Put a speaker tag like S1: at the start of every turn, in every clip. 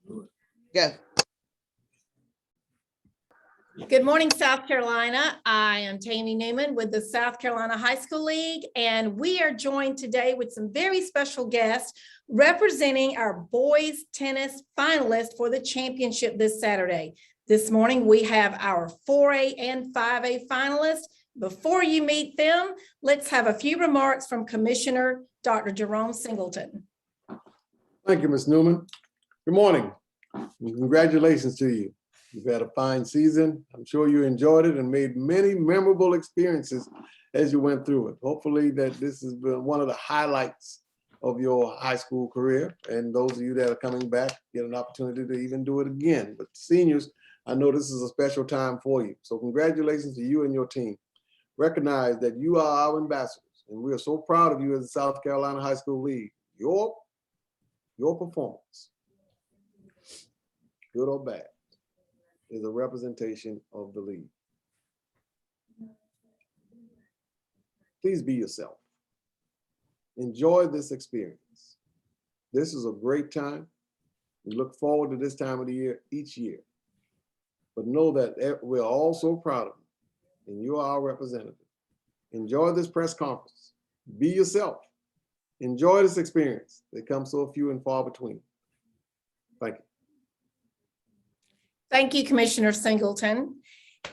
S1: Go.
S2: Good morning, South Carolina. I am Tammy Newman with the South Carolina High School League, and we are joined today with some very special guests representing our boys tennis finalists for the championship this Saturday. This morning, we have our 4A and 5A finalists. Before you meet them, let's have a few remarks from Commissioner Dr. Jerome Singleton.
S3: Thank you, Ms. Newman. Good morning. Congratulations to you. You've had a fine season. I'm sure you enjoyed it and made many memorable experiences as you went through it. Hopefully that this has been one of the highlights of your high school career. And those of you that are coming back get an opportunity to even do it again. But seniors, I know this is a special time for you. So congratulations to you and your team. Recognize that you are our ambassadors, and we are so proud of you as the South Carolina High School League. Your performance, good or bad, is a representation of the league. Please be yourself. Enjoy this experience. This is a great time. We look forward to this time of the year each year. But know that we're all so proud of you, and you are our representative. Enjoy this press conference. Be yourself. Enjoy this experience. They come so few and far between. Thank you.
S2: Thank you, Commissioner Singleton.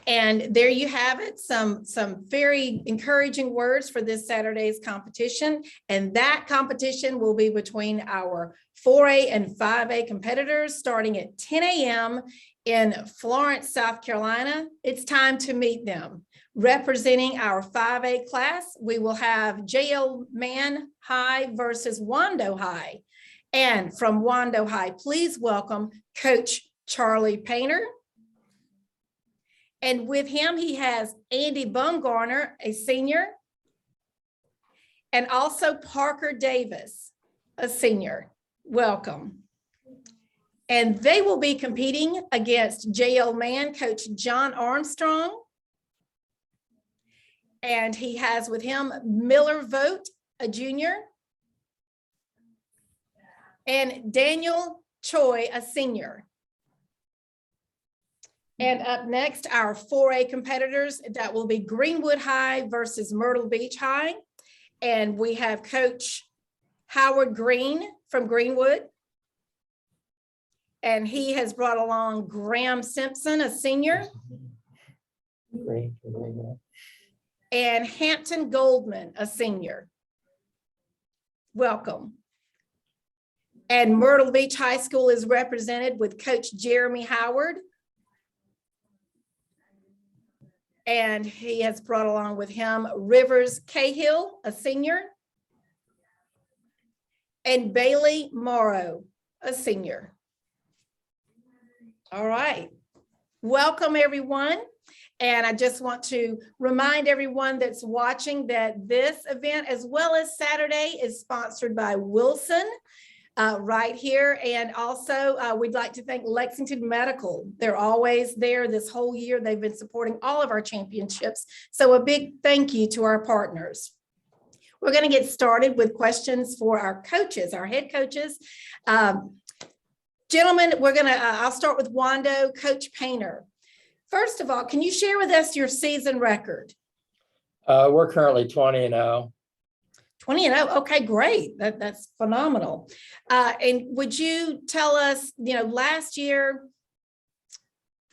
S2: And there you have it, some very encouraging words for this Saturday's competition. And that competition will be between our 4A and 5A competitors starting at 10 a.m. in Florence, South Carolina. It's time to meet them. Representing our 5A class, we will have J.L. Mann High versus Wando High. And from Wando High, please welcome Coach Charlie Painter. And with him, he has Andy Bumgarner, a senior, and also Parker Davis, a senior. Welcome. And they will be competing against J.L. Mann, Coach John Armstrong. And he has with him Miller Vogt, a junior, and Daniel Choi, a senior. And up next, our 4A competitors, that will be Greenwood High versus Myrtle Beach High. And we have Coach Howard Green from Greenwood. And he has brought along Graham Simpson, a senior. And Hampton Goldman, a senior. Welcome. And Myrtle Beach High School is represented with Coach Jeremy Howard. And he has brought along with him Rivers Cahill, a senior, and Bailey Morrow, a senior. All right. Welcome, everyone. And I just want to remind everyone that's watching that this event, as well as Saturday, is sponsored by Wilson right here. And also, we'd like to thank Lexington Medical. They're always there this whole year. They've been supporting all of our championships. So a big thank you to our partners. We're going to get started with questions for our coaches, our head coaches. Gentlemen, I'll start with Wando, Coach Painter. First of all, can you share with us your season record?
S4: We're currently 20-0.
S2: 20-0, okay, great. That's phenomenal. And would you tell us, last year,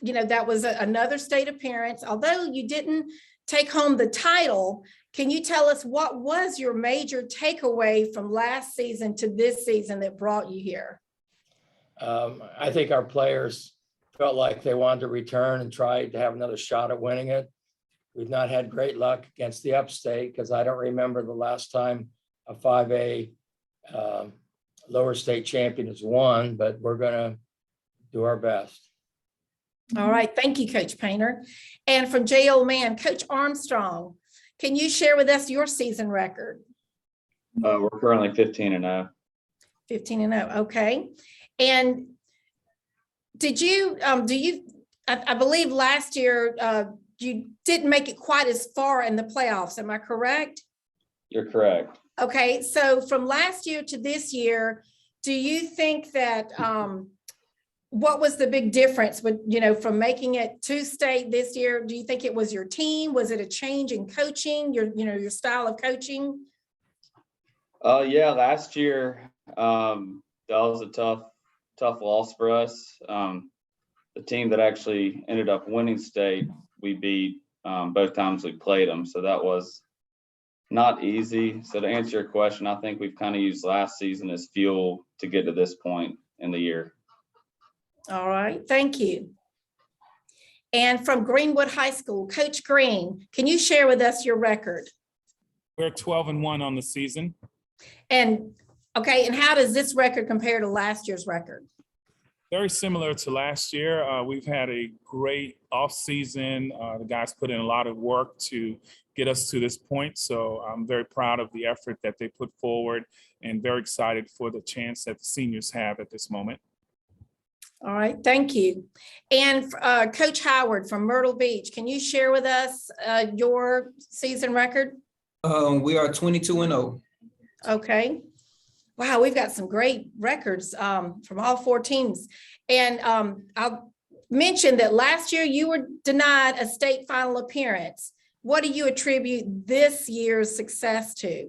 S2: that was another state appearance. Although you didn't take home the title, can you tell us what was your major takeaway from last season to this season that brought you here?
S4: I think our players felt like they wanted to return and try to have another shot at winning it. We've not had great luck against the upstate because I don't remember the last time a 5A lower state champion has won, but we're going to do our best.
S2: All right. Thank you, Coach Painter. And from J.L. Mann, Coach Armstrong, can you share with us your season record?
S5: We're currently 15-0.
S2: 15-0. Okay. And did you, I believe last year, you didn't make it quite as far in the playoffs. Am I correct?
S5: You're correct.
S2: Okay. So from last year to this year, do you think that what was the big difference with, from making it to state this year? Do you think it was your team? Was it a change in coaching, your style of coaching?
S5: Yeah, last year, that was a tough loss for us. The team that actually ended up winning state, we beat both times we played them. So that was not easy. So to answer your question, I think we've kind of used last season as fuel to get to this point in the year.
S2: All right, thank you. And from Greenwood High School, Coach Green, can you share with us your record?
S1: We're 12-1 on the season.
S2: And okay, and how does this record compare to last year's record?
S1: Very similar to last year. We've had a great offseason. The guys put in a lot of work to get us to this point. So I'm very proud of the effort that they put forward and very excited for the chance that the seniors have at this moment.
S2: All right, thank you. And Coach Howard from Myrtle Beach, can you share with us your season record?
S6: We are 22-0.
S2: Okay. Wow, we've got some great records from all four teams. And I'll mention that last year you were denied a state final appearance. What do you attribute this year's success to?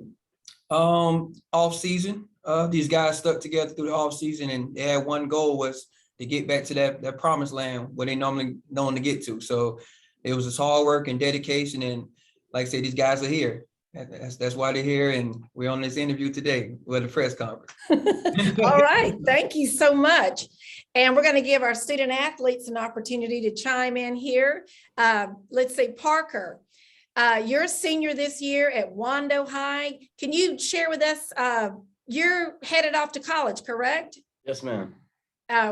S6: Off season. These guys stuck together through the off season, and they had one goal was to get back to that promised land where they normally known to get to. So it was just hard work and dedication. And like I said, these guys are here. That's why they're here. And we're on this interview today with the press conference.
S2: All right. Thank you so much. And we're going to give our student athletes an opportunity to chime in here. Let's say Parker, you're a senior this year at Wando High. Can you share with us, you're headed off to college, correct?
S7: Yes, ma'am.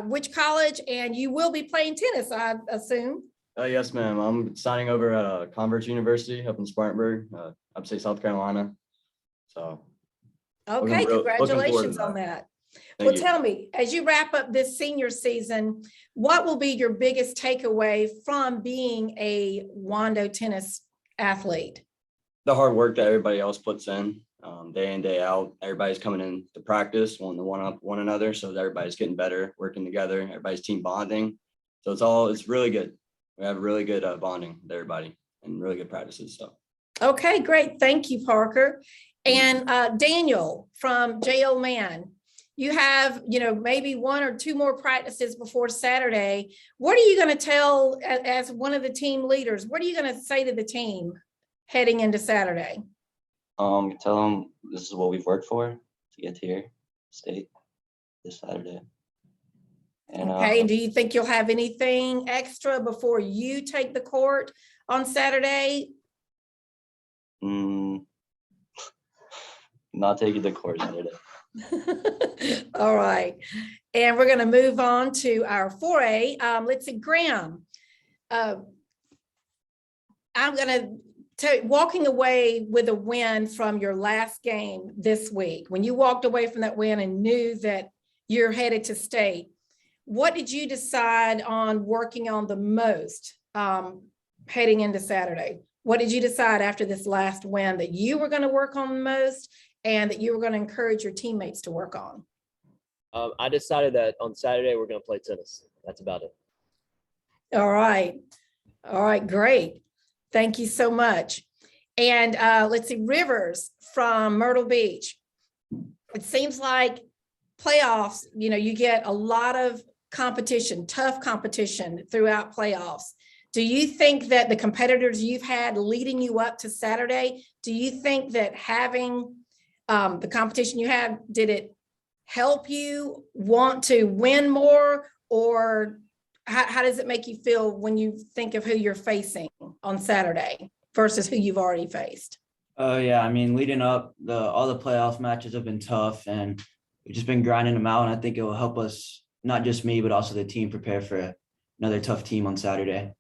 S2: Which college? And you will be playing tennis, I assume.
S7: Yes, ma'am. I'm signing over at Converse University up in Spartanburg, upstate South Carolina. So.
S2: Okay, congratulations
S7: that.
S2: on that.
S7: Thank
S2: Well,
S7: you.
S2: tell me, as you wrap up this senior season, what will be your biggest takeaway from being a Wando tennis athlete?
S7: The hard work that everybody else puts in, day in, day out. Everybody's coming in to practice, wanting to one-up one another. So everybody's getting better, working together. Everybody's team bonding. So it's really good. We have really good bonding with everybody and really good practices. So.
S2: Okay, great. Thank you, Parker. And Daniel from JL Man, you have, maybe one or two more practices before Saturday. What are you going to tell as one of the team leaders? What are you going to say to the team heading into Saturday?
S8: Tell them this is what we've worked for to get here, state this Saturday. And,
S2: okay, and do you think you'll have anything extra before you take the court on Saturday?
S8: Not taking the court Saturday.
S2: All right, and we're going to move on to our 4A. Let's see, Graham. I'm going to tell you, walking away with a win from your last game this week, when you walked away from that win and knew that you're headed to state, what did you decide on working on the most heading into Saturday? What did you decide after this last win that you were going to work on the most and that you were going to encourage your teammates to work on?
S9: I decided that on Saturday we're going to play tennis. That's about it.
S2: All right. All right, great. Thank you so much. And let's see, Rivers from Myrtle Beach. It seems like playoffs, you get a lot of competition, tough competition throughout playoffs. Do you think that the competitors you've had leading you up to Saturday, do you think that having the competition you had, did it help you want to win more, or how does it make you feel when you think of who you're facing on Saturday versus who you've already faced?
S10: Yeah, I mean, leading up, all the playoff matches have been tough, and we've just been grinding them out. And I think it will help us, not just me, but also the team, prepare for another tough team on Saturday.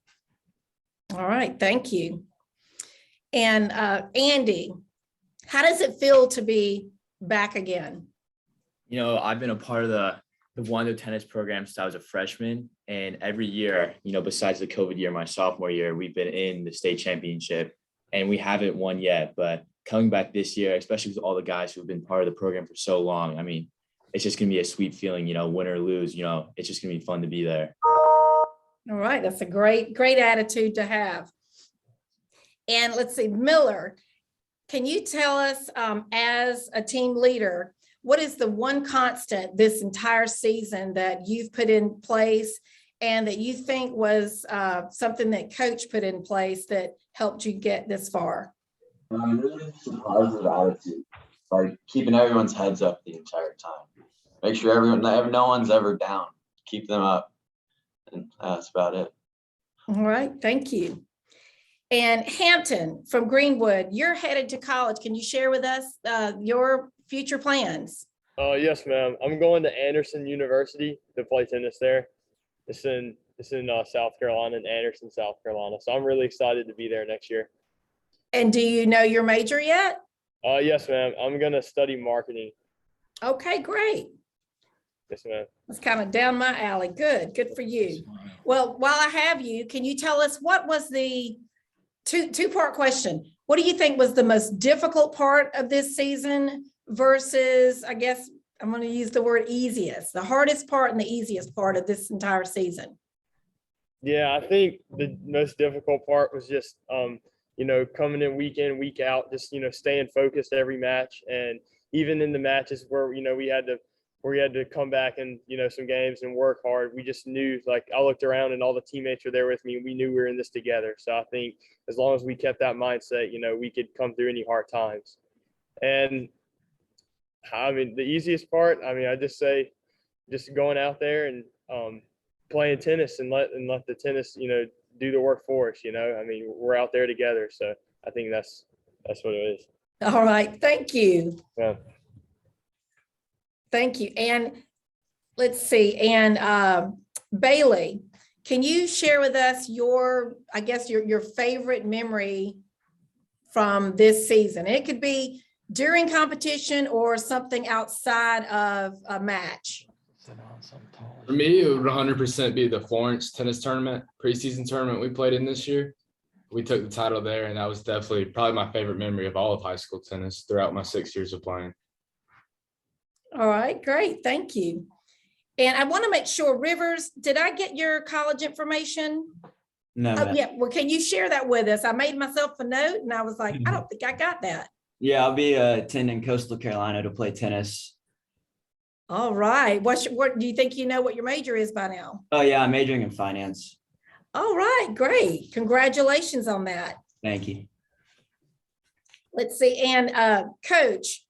S2: All right, thank you. And Andy, how does it feel to be back again?
S11: I've been a part of the Wando tennis program since I was a freshman, and every year, besides the COVID year, my sophomore year, we've been in the state championship, and we haven't won yet. But coming back this year, especially with all the guys who've been part of the program for so long, I mean, it's just gonna be a sweet feeling, win or lose, it's just gonna be fun to be there.
S2: All right, that's a great attitude to have. And let's see, Miller, can you tell us, as a team leader, what is the one constant this entire season that you've put in place and that you think was something that Coach put in place that helped you get this far?
S8: Really just a positive attitude, like keeping everyone's heads up the entire time. Make sure no one's ever down. Keep them up, and that's about it.
S2: All right, thank you. And Hampton from Greenwood, you're headed to college. Can you share with us your future plans?
S12: Yes, ma'am. I'm going to Anderson University to play tennis there. It's in South Carolina, in Anderson, South Carolina. So I'm really excited to be there next year.
S2: And do you know your major yet?
S12: Yes, ma'am. I'm going to study marketing.
S2: Okay, great.
S12: Yes, ma'am.
S2: That's kind of down my alley. Good for you. Well, while I have you, can you tell us what was the two-part question? What do you think was the most difficult part of this season versus, I guess I'm going to use the word easiest, the hardest part and the easiest part of this entire season?
S12: Yeah, I think the most difficult part was just, coming in, week out, just, staying focused every match. And even in the matches where, we had to come back and, some games and work hard, we just knew, like, I looked around and all the teammates were there with me and we knew we were in this together. So I think as long as we kept that mindset, we could come through any hard times. And I mean, the easiest part, I just say just going out there and playing tennis and let the tennis, do the work for us, we're out there together. So I think that's what it is.
S2: All right. Thank you.
S12: Yeah.
S2: Thank you. And let's see. And Bailey, can you share with us your favorite memory from this season? It could be during competition or something outside of a match.
S13: For me, it would 100% be the Florence tennis tournament, preseason tournament we played in this year. We took the title there, and that was definitely probably my favorite memory of all of high school tennis throughout my 6 years of playing.
S2: All right, great. Thank you. And I want to make sure, Rivers, did I get your college information?
S10: No,
S2: Oh,
S10: ma'am.
S2: yeah. Well, can you share that with us? I made myself a note and I was like, I don't think I got that.
S10: Yeah, I'll be attending Coastal Carolina to play tennis.
S2: All right. What do you think you know what your major is by now?
S10: Oh yeah, I'm majoring in finance.
S2: All right, great. Congratulations on that.
S10: Thank you.
S2: Let's see. And Coach,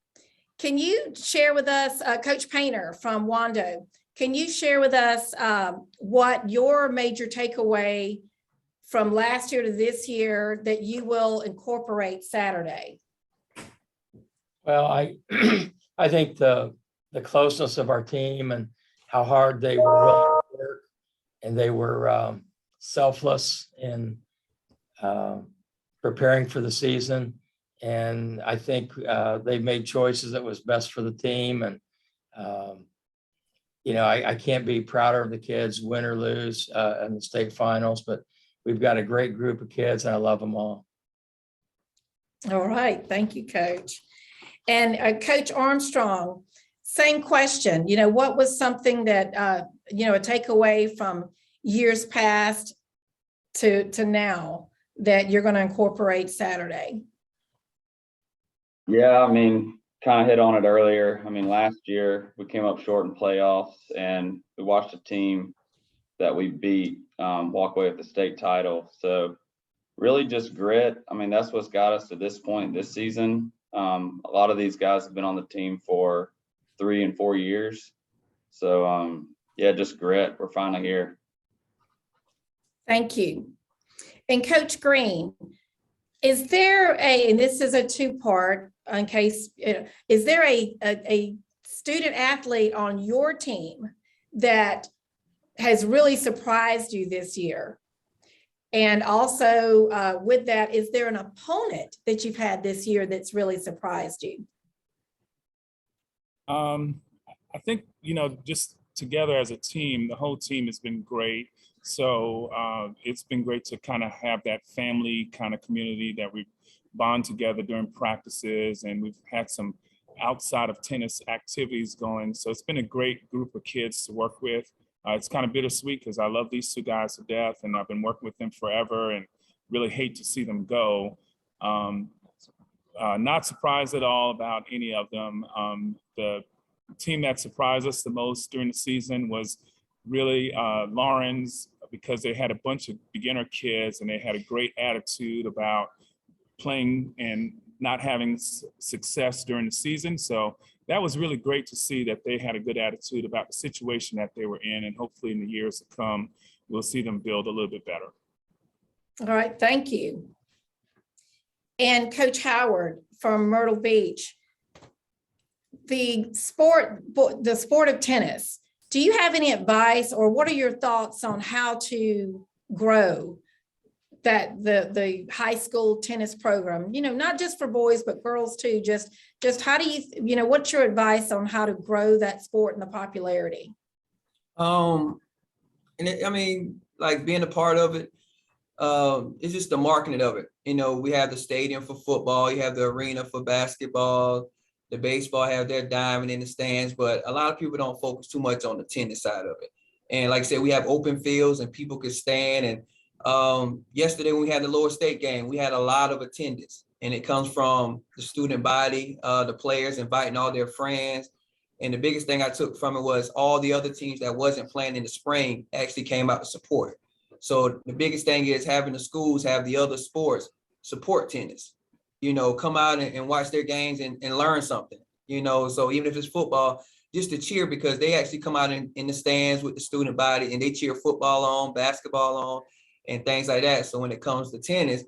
S2: can you share with us, Coach Painter from Wando, can you share with us what your major takeaway from last year to this year that you will incorporate Saturday?
S4: Well, I think the closeness of our team and how hard they were willing to work, and they were selfless in preparing for the season. And I think they made choices that was best for the team. And, I can't be prouder of the kids, win or lose in the state finals, but we've got a great group of kids and I love them all.
S2: All right. Thank you, Coach. And Coach Armstrong, same question. What was something that, a takeaway from years past to now that you're going to incorporate Saturday?
S5: Yeah, kind of hit on it earlier. Last year we came up short in playoffs and we watched a team that we beat walk away with the state title. So really just grit. That's what's got us to this point this season. A lot of these guys have been on the team for 3 and 4 years. So yeah, just grit. We're finally here.
S2: Thank you. And Coach Green, is there and this is a two-part in case, is there a student athlete on your team that has really surprised you this year? And also with that, is there an opponent that you've had this year that's really surprised you?
S1: I think, just together as a team, the whole team has been great. So it's been great to kind of have that family kind of community that we bond together during practices. And we've had some outside of tennis activities going. So it's been a great group of kids to work with. It's kind of bittersweet because I love these two guys to death and I've been working with them forever and really hate to see them go. Not surprised at all about any of them. The team that surprised us the most during the season was really Lawrence, because they had a bunch of beginner kids and they had a great attitude about playing and not having success during the season. So that was really great to see that they had a good attitude about the situation that they were in. And hopefully in the years to come, we'll see them build a little bit better.
S2: All right, thank you. And Coach Howard from Myrtle Beach, the sport of tennis, do you have any advice or what are your thoughts on how to grow that the high school tennis program, not just for boys, but girls too, just how do you, what's your advice on how to grow that sport and the popularity?
S6: Like being a part of it, it's just the marketing of it. We have the stadium for football, you have the arena for basketball, the baseball have their diamond in the stands, but a lot of people don't focus too much on the tennis side of it. And like I said, we have open fields and people could stand. And yesterday when we had the lower state game, we had a lot of attendance, and it comes from the student body, the players inviting all their friends. And the biggest thing I took from it was all the other teams that wasn't playing in the spring actually came out to support. So the biggest thing is having the schools have the other sports support tennis, come out and watch their games and learn something, so even if it's football, just to cheer, because they actually come out in the stands with the student body and they cheer football on, basketball on, and things like that. So when it comes to tennis,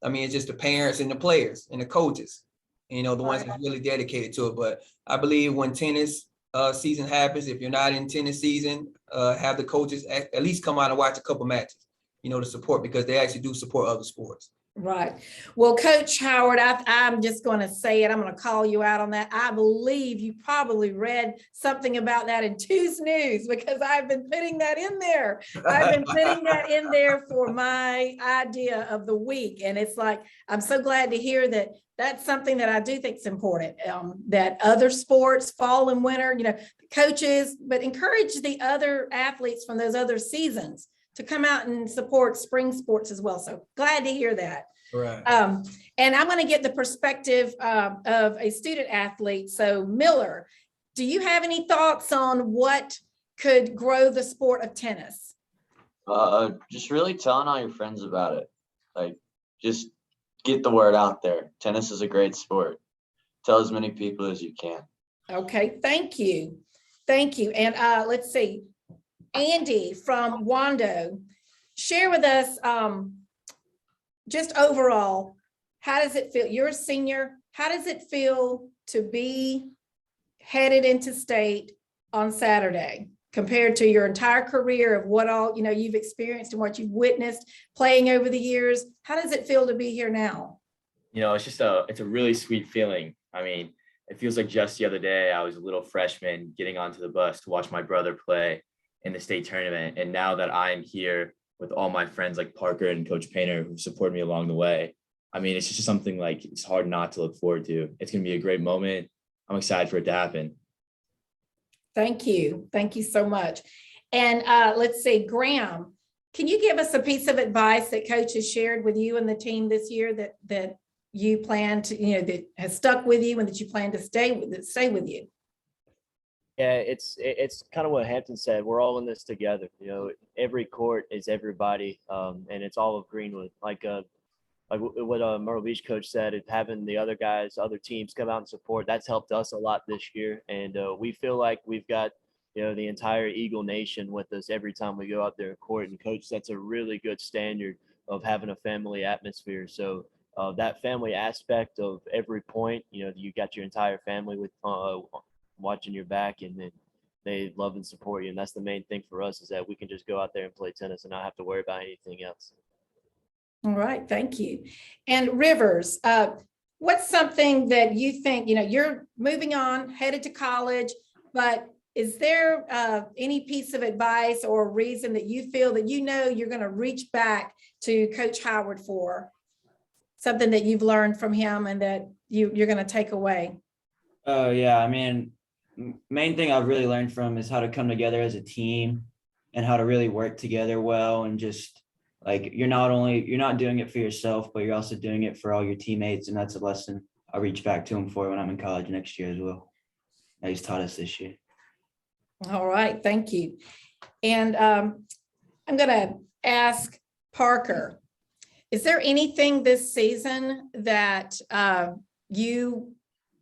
S6: it's just the parents and the players and the coaches, the ones that's really dedicated to it. But I believe when tennis season happens, if you're not in tennis season, have the coaches at least come out and watch a couple matches, to support, because they actually do support other sports.
S2: Right. Well, Coach Howard, I'm just going to say it. I'm going to call you out on that. I believe you probably read something about that in Tuesday News, because I've been putting that in there. I've been putting that in there for my idea of the week. And it's like, I'm so glad to hear that that's something that I do think is important, that other sports, fall and winter, coaches, but encourage the other athletes from those other seasons to come out and support spring sports as well. So glad to hear that.
S6: Right.
S2: And I'm going to get the perspective of a student athlete. So Miller, do you have any thoughts on what could grow the sport of tennis?
S8: Just really telling all your friends about it. Like, just get the word out there. Tennis is a great sport. Tell as many people as you can.
S2: Okay, thank you. Thank you. And let's see. Andy from Wando, share with us just overall, how does it feel? You're a senior. How does it feel to be headed into state on Saturday compared to your entire career of what all you've experienced and what you've witnessed playing over the years? How does it feel to be here now?
S11: It's a really sweet feeling. It feels like just the other day I was a little freshman getting onto the bus to watch my brother play in the state tournament. And now that I'm here with all my friends like Parker and Coach Painter, who support me along the way, it's just something like it's hard not to look forward to. It's going to be a great moment. I'm excited for it to happen.
S2: Thank you. Thank you so much. And let's see, Graham, can you give us a piece of advice that Coach has shared with you and the team this year that you plan to, that has stuck with you and that you plan to stay with you?
S9: Yeah, it's kind of what Hampton said. We're all in this together. Every court is everybody, and it's all of Greenwood. Like what Myrtle Beach coach said, having the other guys, other teams come out and support, that's helped us a lot this year. And we feel like we've got the entire Eagle Nation with us every time we go out there in court. And coach, that's a really good standard of having a family atmosphere. So that family aspect of every point, you got your entire family with watching your back, and then they love and support you. And that's the main thing for us, is that we can just go out there and play tennis and not have to worry about anything else.
S2: All right, thank you. And Rivers, what's something that you think, you're moving on, headed to college, but is there any piece of advice or reason that you feel that you're going to reach back to Coach Howard for, something that you've learned from him and that you're going to take away?
S10: Oh, yeah. I mean, main thing I've really learned from is how to come together as a team and how to really work together well. And just like, you're not doing it for yourself, but you're also doing it for all your teammates. And that's a lesson I'll reach back to him for when I'm in college next year as well. That he's taught us this year.
S2: All right, thank you. And I'm going to ask Parker, is there anything this season that you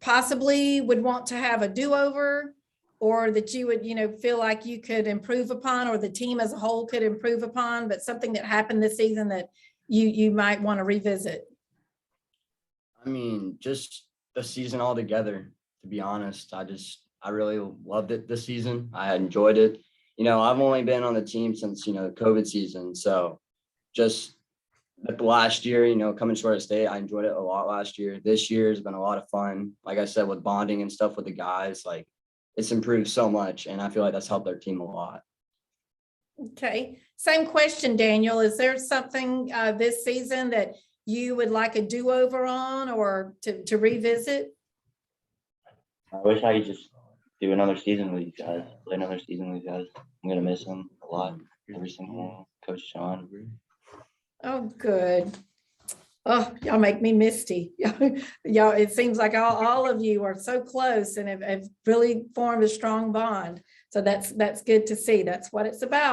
S2: possibly would want to have a do-over, or that you would, feel like you could improve upon, or the team as a whole could improve upon, but something that happened this season that you might want to revisit?
S7: I mean, just the season altogether, to be honest. I really loved it this season. I enjoyed it. I've only been on the team since, the COVID season. So just the last year, coming short of state, I enjoyed it a lot last year. This year has been a lot of fun. Like I said, with bonding and stuff with the guys, like it's improved so much. And I feel like that's helped our team a lot.
S2: Okay, same question, Daniel. Is there something this season that you would like a do-over on, or to revisit?
S14: I wish I could just do another season with you guys, play another season with you guys. I'm going to miss them a lot. Every single one. Coach Sean.
S2: Oh, good. Oh, y'all make me misty. Y'all, it seems like all of you are so close and have really formed a strong bond. So that's good to see. That's what it's about.